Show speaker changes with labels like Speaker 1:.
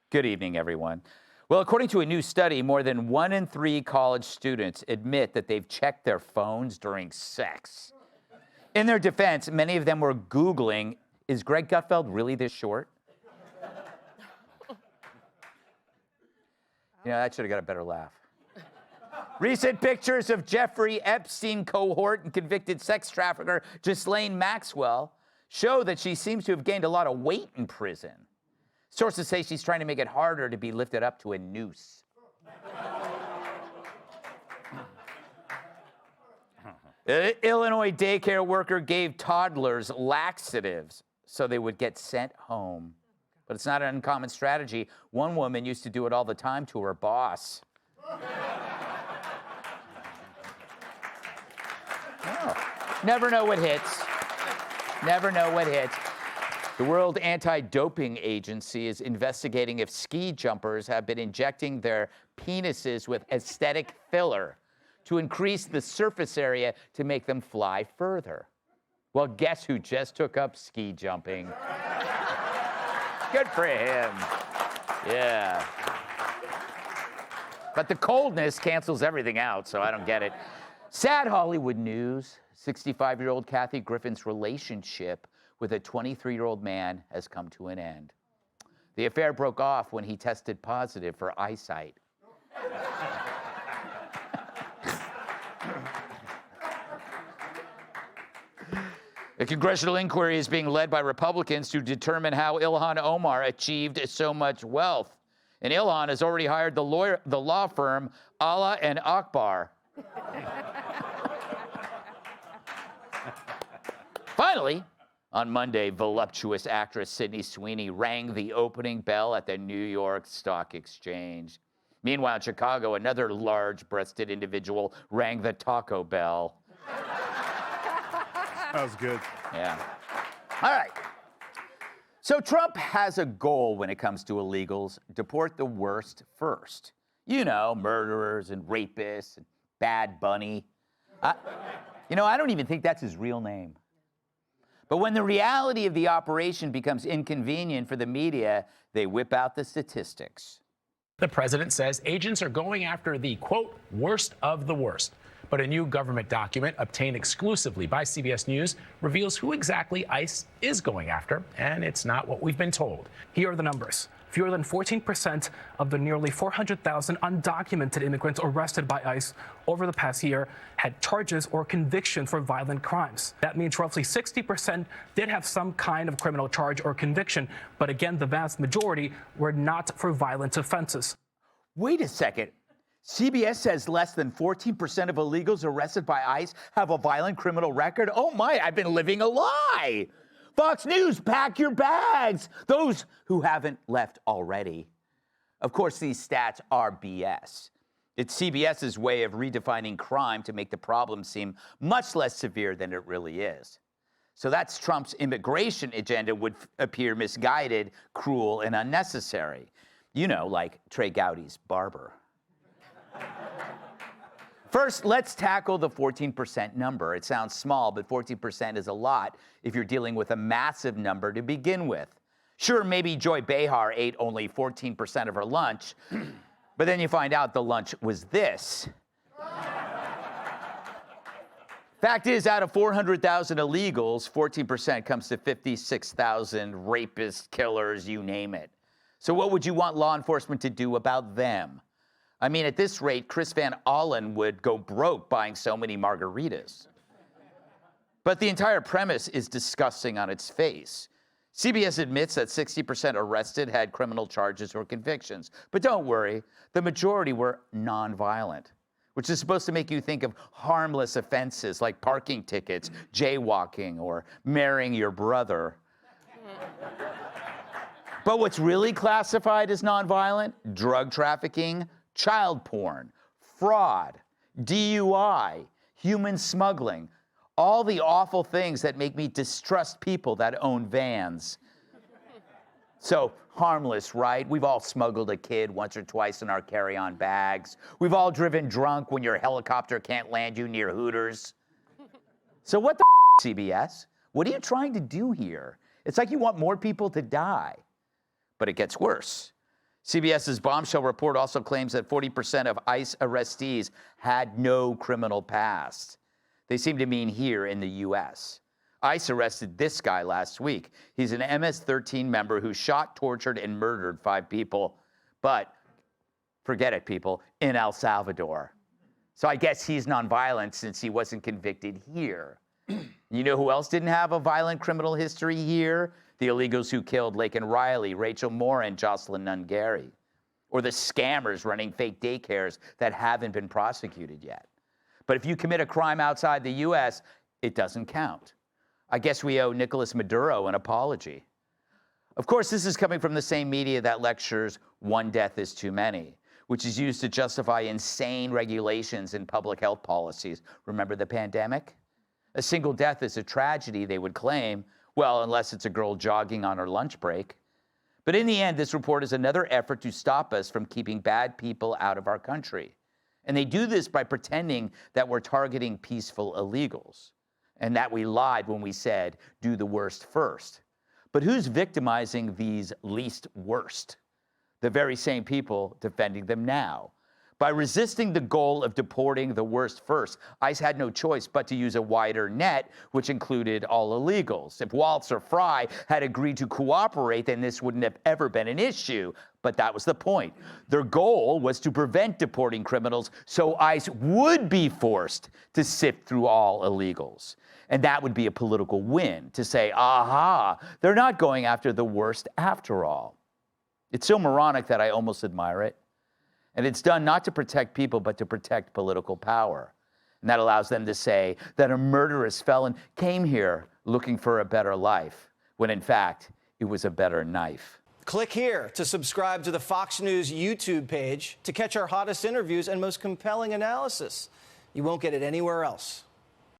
Speaker 1: Good evening, everyone. Well, according to a new study, more than 1 in 3 college students admit that they've checked their phones during sex. In their defense, many of them were Googling, is Greg Gutfeld really this short? That should have got a better laugh. Recent pictures of Jeffrey Epstein cohort and convicted sex trafficker Ghislaine Maxwell show that she seems to have gained a lot of weight in prison. Sources say she's trying to make it harder to be lifted up to a noose. Illinois daycare worker gave toddlers laxatives so they would get sent home. But it's not an uncommon strategy. One woman used to do it all the time to her boss. Never know what hits. Never know what hits. The World Anti-Doping Agency is investigating if ski jumpers have been injecting their penises with aesthetic filler to increase the surface area to make them fly further. Well, guess who just took up ski jumping? Good for him. Yeah. But the coldness cancels everything out, so I don't get it. Sad Hollywood news. 65-year-old Kathy Griffin's relationship with a 23-year-old man has come to an end. The affair broke off when he tested positive for eyesight. A congressional inquiry is being led by Republicans to determine how Ilhan Omar achieved so much wealth. And Ilhan has already hired the law firm Allah and Akbar. Finally, on Monday, voluptuous actress Sydney Sweeney rang the opening bell at the New York Stock Exchange. Meanwhile, in Chicago, another large-breasted individual rang the Taco Bell.
Speaker 2: That was good.
Speaker 1: Yeah. All right. So Trump has a goal when it comes to illegals: deport the worst first. Murderers and rapists and Bad Bunny. I don't even think that's his real name. But when the reality of the operation becomes inconvenient for the media, they whip out the statistics.
Speaker 3: The president says agents are going after the, quote, worst of the worst. But a new government document obtained exclusively by CBS News reveals who exactly ICE is going after, and it's not what we've been told.
Speaker 4: Here are the numbers. Fewer than 14% of the nearly 400,000 undocumented immigrants arrested by ICE over the past year had charges or convictions for violent crimes. That means roughly 60% did have some kind of criminal charge or conviction, but again, the vast majority were not for violent offenses.
Speaker 1: Wait a second. CBS says less than 14% of illegals arrested by ICE have a violent criminal record? Oh my, I've been living a lie. Fox News, pack your bags. Those who haven't left already. Of course, these stats are BS. It's CBS's way of redefining crime to make the problem seem much less severe than it really is. So that's Trump's immigration agenda would appear misguided, cruel, and unnecessary. Like Trey Gowdy's barber. First, let's tackle the 14% number. It sounds small, but 14% is a lot if you're dealing with a massive number to begin with. Sure, maybe Joy Behar ate only 14% of her lunch, but then you find out the lunch was this. Fact is, out of 400,000 illegals, 14% comes to 56,000 rapists, killers, you name it. So what would you want law enforcement to do about them? I mean, at this rate, Chris Van Allen would go broke buying so many margaritas. But the entire premise is disgusting on its face. CBS admits that 60% arrested had criminal charges or convictions. But don't worry, the majority were nonviolent, which is supposed to make you think of harmless offenses like parking tickets, jaywalking, or marrying your brother. But what's really classified as nonviolent? Drug trafficking, child porn, fraud, DUI, human smuggling, all the awful things that make me distrust people that own vans. So harmless, right? We've all smuggled a kid once or twice in our carry-on bags. We've all driven drunk when your helicopter can't land you near Hooters. So what the CBS? What are you trying to do here? It's like you want more people to die. But it gets worse. CBS's bombshell report also claims that 40% of ICE arrestees had no criminal past. They seem to mean here in the U.S. ICE arrested this guy last week. He's an MS-13 member who shot, tortured, and murdered 5 people. But forget it, people, in El Salvador. So I guess he's nonviolent since he wasn't convicted here. You know who else didn't have a violent criminal history here? The illegals who killed Laken Riley, Rachel Moore, and Jocelyn Nungary. Or the scammers running fake daycares that haven't been prosecuted yet. But if you commit a crime outside the U.S., it doesn't count. I guess we owe Nicolas Maduro an apology. Of course, this is coming from the same media that lectures one death is too many, which is used to justify insane regulations and public health policies. Remember the pandemic? A single death is a tragedy, they would claim, well, unless it's a girl jogging on her lunch break. But in the end, this report is another effort to stop us from keeping bad people out of our country. And they do this by pretending that we're targeting peaceful illegals and that we lied when we said, do the worst first. But who's victimizing these least worst? The very same people defending them now. By resisting the goal of deporting the worst first, ICE had no choice but to use a wider net, which included all illegals. If Walter Fry had agreed to cooperate, then this wouldn't have ever been an issue. But that was the point. Their goal was to prevent deporting criminals so ICE would be forced to sift through all illegals. And that would be a political win, to say, aha, they're not going after the worst after all. It's so moronic that I almost admire it. And it's done not to protect people, but to protect political power. And that allows them to say that a murderous felon came here looking for a better life, when in fact, it was a better knife.
Speaker 2: Click here to subscribe to the Fox News YouTube page to catch our hottest interviews and most compelling analysis. You won't get it anywhere else.